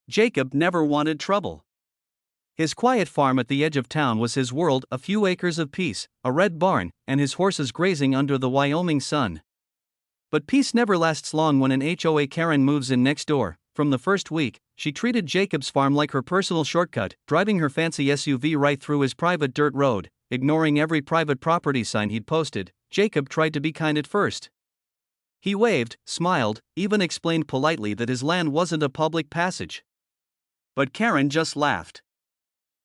Jacob never wanted trouble. His quiet farm at the edge of town was his world, a few acres of peace, a red barn, and his horses grazing under the Wyoming sun. But peace never lasts long when an HOA Karen moves in next door. From the first week, she treated Jacob's farm like her personal shortcut, driving her fancy SUV right through his private dirt road, ignoring every private property sign he'd posted. Jacob tried to be kind at first. He waved, smiled, even explained politely that his land wasn't a public passage. But Karen just laughed.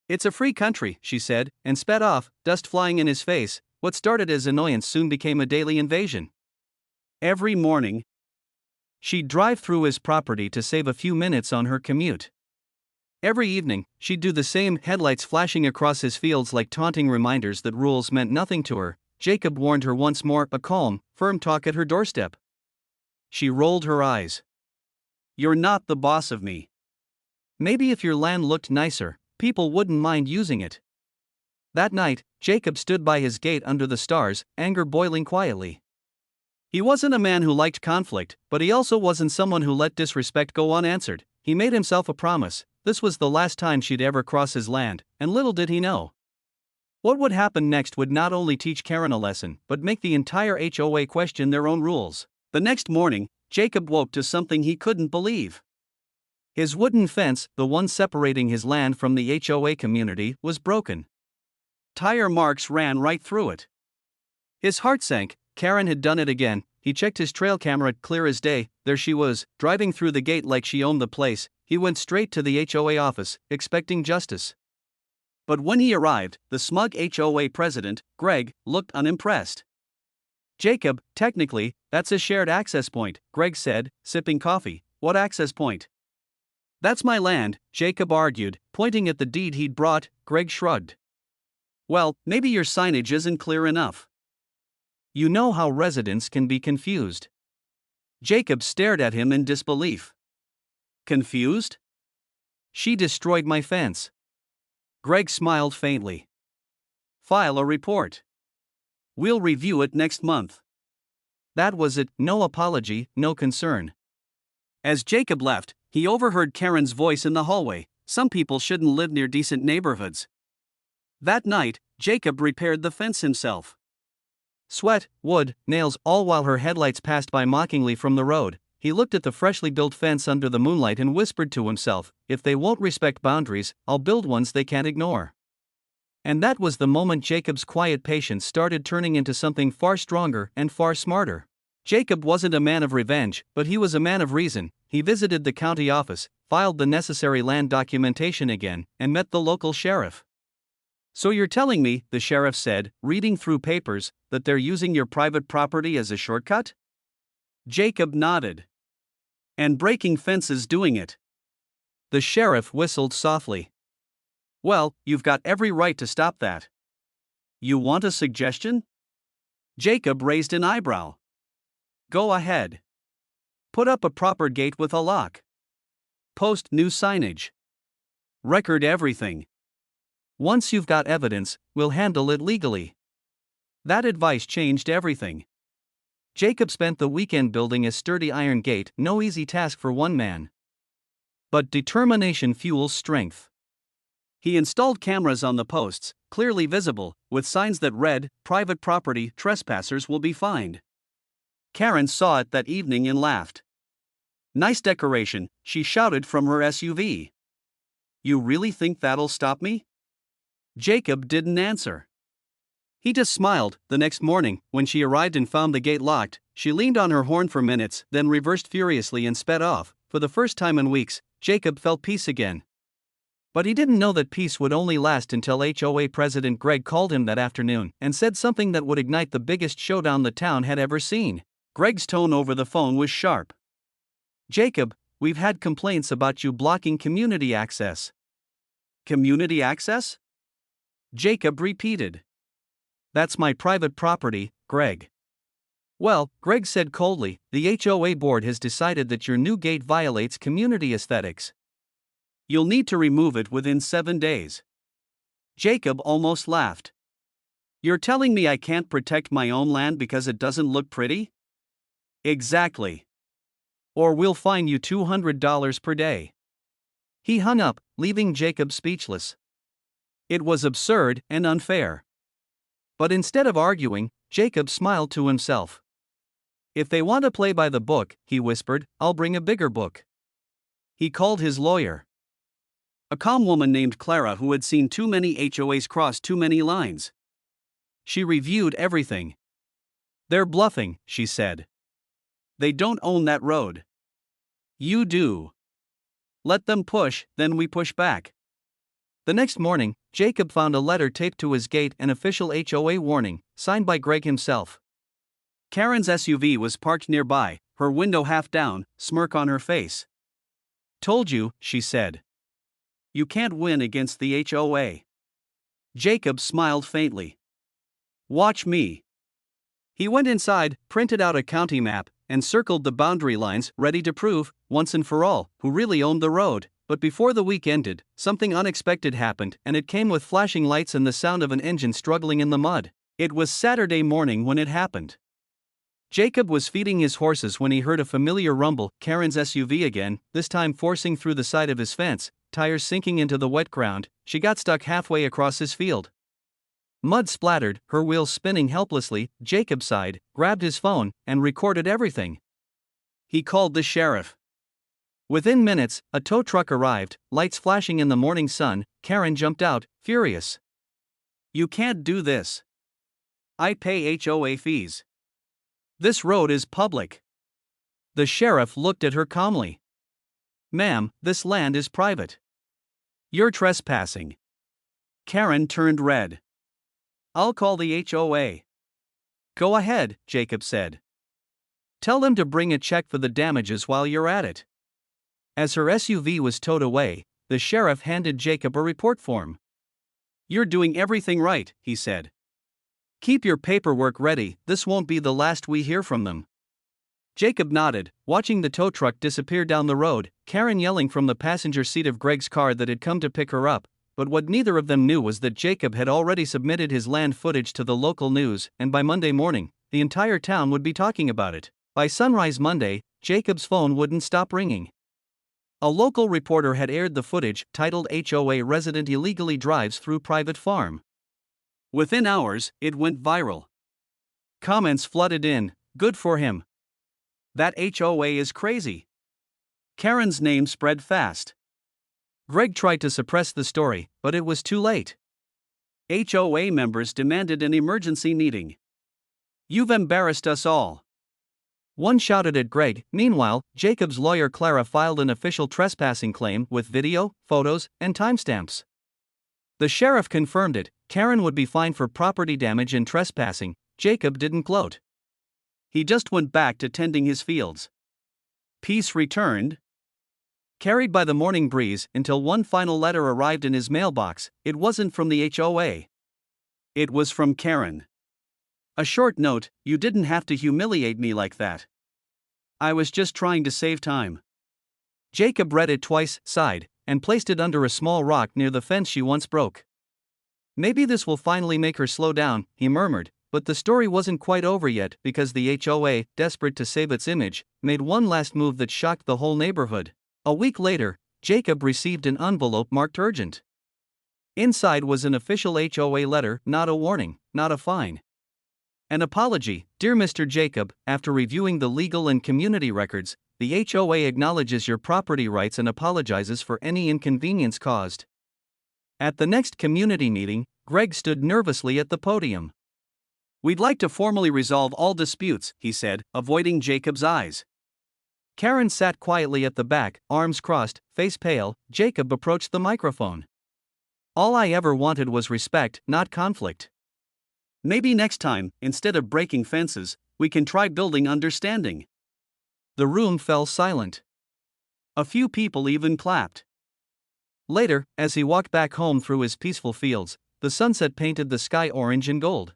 "It's a free country," she said, and sped off, dust flying in his face. What started as annoyance soon became a daily invasion. Every morning, she'd drive through his property to save a few minutes on her commute. Every evening, she'd do the same, headlights flashing across his fields like taunting reminders that rules meant nothing to her. Jacob warned her once more, a calm, firm talk at her doorstep. She rolled her eyes. "You're not the boss of me. Maybe if your land looked nicer, people wouldn't mind using it." That night, Jacob stood by his gate under the stars, anger boiling quietly. He wasn't a man who liked conflict, but he also wasn't someone who let disrespect go unanswered. He made himself a promise. This was the last time she'd ever cross his land, and little did he know. What would happen next would not only teach Karen a lesson, but make the entire HOA question their own rules. The next morning, Jacob woke to something he couldn't believe. His wooden fence, the one separating his land from the HOA community, was broken. Tire marks ran right through it. His heart sank. Karen had done it again. He checked his trail camera, clear as day. There she was, driving through the gate like she owned the place. He went straight to the HOA office, expecting justice. But when he arrived, the smug HOA president, Greg, looked unimpressed. "Jacob, technically, that's a shared access point," Greg said, sipping coffee. "What access point?" "That's my land," Jacob argued, pointing at the deed he'd brought. Greg shrugged. "Well, maybe your signage isn't clear enough." You know how residents can be confused. Jacob stared at him in disbelief. "Confused? She destroyed my fence." Greg smiled faintly. "File a report. We'll review it next month." That was it, no apology, no concern. As Jacob left, he overheard Karen's voice in the hallway. "Some people shouldn't live near decent neighborhoods." That night, Jacob repaired the fence himself. Sweat, wood, nails, all while her headlights passed by mockingly from the road. He looked at the freshly built fence under the moonlight and whispered to himself, "If they won't respect boundaries, I'll build ones they can't ignore." And that was the moment Jacob's quiet patience started turning into something far stronger and far smarter. Jacob wasn't a man of revenge, but he was a man of reason. He visited the county office, filed the necessary land documentation again, and met the local sheriff. "So you're telling me," the sheriff said, reading through papers, "that they're using your private property as a shortcut?" Jacob nodded. "And breaking fences doing it." The sheriff whistled softly. "Well, you've got every right to stop that." "You want a suggestion?" Jacob raised an eyebrow. "Go ahead. Put up a proper gate with a lock. Post new signage. Record everything. Once you've got evidence, we'll handle it legally." That advice changed everything. Jacob spent the weekend building a sturdy iron gate, no easy task for one man. But determination fuels strength. He installed cameras on the posts, clearly visible, with signs that read, "Private property, trespassers will be fined." Karen saw it that evening and laughed. "Nice decoration," she shouted from her SUV. "You really think that'll stop me?" Jacob didn't answer. He just smiled. The next morning, when she arrived and found the gate locked, she leaned on her horn for minutes, then reversed furiously and sped off. For the first time in weeks, Jacob felt peace again. But he didn't know that peace would only last until HOA President Greg called him that afternoon and said something that would ignite the biggest showdown the town had ever seen. Greg's tone over the phone was sharp. "Jacob, we've had complaints about you blocking community access." "Community access?" Jacob repeated. "That's my private property, Greg." "Well," Greg said coldly, "the HOA board has decided that your new gate violates community aesthetics. You'll need to remove it within 7 days." Jacob almost laughed. "You're telling me I can't protect my own land because it doesn't look pretty?" "Exactly. Or we'll fine you $200 per day." He hung up, leaving Jacob speechless. It was absurd and unfair. But instead of arguing, Jacob smiled to himself. If they want to play by the book, he whispered, I'll bring a bigger book. He called his lawyer. A calm woman named Clara who had seen too many HOAs cross too many lines. She reviewed everything. They're bluffing, she said. They don't own that road. You do. Let them push, then we push back. The next morning, Jacob found a letter taped to his gate, an official HOA warning, signed by Greg himself. Karen's SUV was parked nearby, her window half down, smirk on her face. Told you, she said. You can't win against the HOA. Jacob smiled faintly. Watch me. He went inside, printed out a county map, and circled the boundary lines, ready to prove, once and for all, who really owned the road. But before the week ended, something unexpected happened, and it came with flashing lights and the sound of an engine struggling in the mud. It was Saturday morning when it happened. Jacob was feeding his horses when he heard a familiar rumble, Karen's SUV again, this time forcing through the side of his fence, tires sinking into the wet ground. She got stuck halfway across his field. Mud splattered, her wheels spinning helplessly. Jacob sighed, grabbed his phone, and recorded everything. He called the sheriff. Within minutes, a tow truck arrived, lights flashing in the morning sun. Karen jumped out, furious. You can't do this. I pay HOA fees. This road is public. The sheriff looked at her calmly. Ma'am, this land is private. You're trespassing. Karen turned red. I'll call the HOA. Go ahead, Jacob said. Tell them to bring a check for the damages while you're at it. As her SUV was towed away, the sheriff handed Jacob a report form. You're doing everything right, he said. Keep your paperwork ready, this won't be the last we hear from them. Jacob nodded, watching the tow truck disappear down the road, Karen yelling from the passenger seat of Greg's car that had come to pick her up. But what neither of them knew was that Jacob had already submitted his land footage to the local news, and by Monday morning, the entire town would be talking about it. By sunrise Monday, Jacob's phone wouldn't stop ringing. A local reporter had aired the footage, titled HOA Resident Illegally Drives Through Private Farm. Within hours, it went viral. Comments flooded in, good for him. That HOA is crazy. Karen's name spread fast. Greg tried to suppress the story, but it was too late. HOA members demanded an emergency meeting. You've embarrassed us all. One shouted at Greg. Meanwhile, Jacob's lawyer Clara filed an official trespassing claim with video, photos, and timestamps. The sheriff confirmed it. Karen would be fined for property damage and trespassing. Jacob didn't gloat. He just went back to tending his fields. Peace returned, carried by the morning breeze, until one final letter arrived in his mailbox. It wasn't from the HOA. It was from Karen. A short note, you didn't have to humiliate me like that. I was just trying to save time. Jacob read it twice, sighed, and placed it under a small rock near the fence she once broke. Maybe this will finally make her slow down, he murmured, but the story wasn't quite over yet because the HOA, desperate to save its image, made one last move that shocked the whole neighborhood. A week later, Jacob received an envelope marked urgent. Inside was an official HOA letter, not a warning, not a fine. An apology. Dear Mr. Jacob, after reviewing the legal and community records, the HOA acknowledges your property rights and apologizes for any inconvenience caused. At the next community meeting, Greg stood nervously at the podium. We'd like to formally resolve all disputes, he said, avoiding Jacob's eyes. Karen sat quietly at the back, arms crossed, face pale. Jacob approached the microphone. All I ever wanted was respect, not conflict. Maybe next time, instead of breaking fences, we can try building understanding. The room fell silent. A few people even clapped. Later, as he walked back home through his peaceful fields, the sunset painted the sky orange and gold.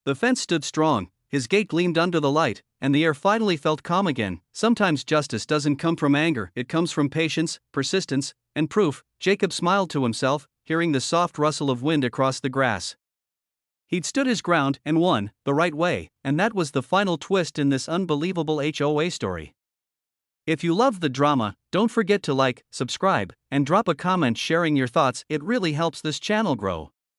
The fence stood strong, his gate gleamed under the light, and the air finally felt calm again. Sometimes justice doesn't come from anger, it comes from patience, persistence, and proof. Jacob smiled to himself, hearing the soft rustle of wind across the grass. He'd stood his ground and won, the right way, and that was the final twist in this unbelievable HOA story. If you love the drama, don't forget to like, subscribe, and drop a comment sharing your thoughts. It really helps this channel grow.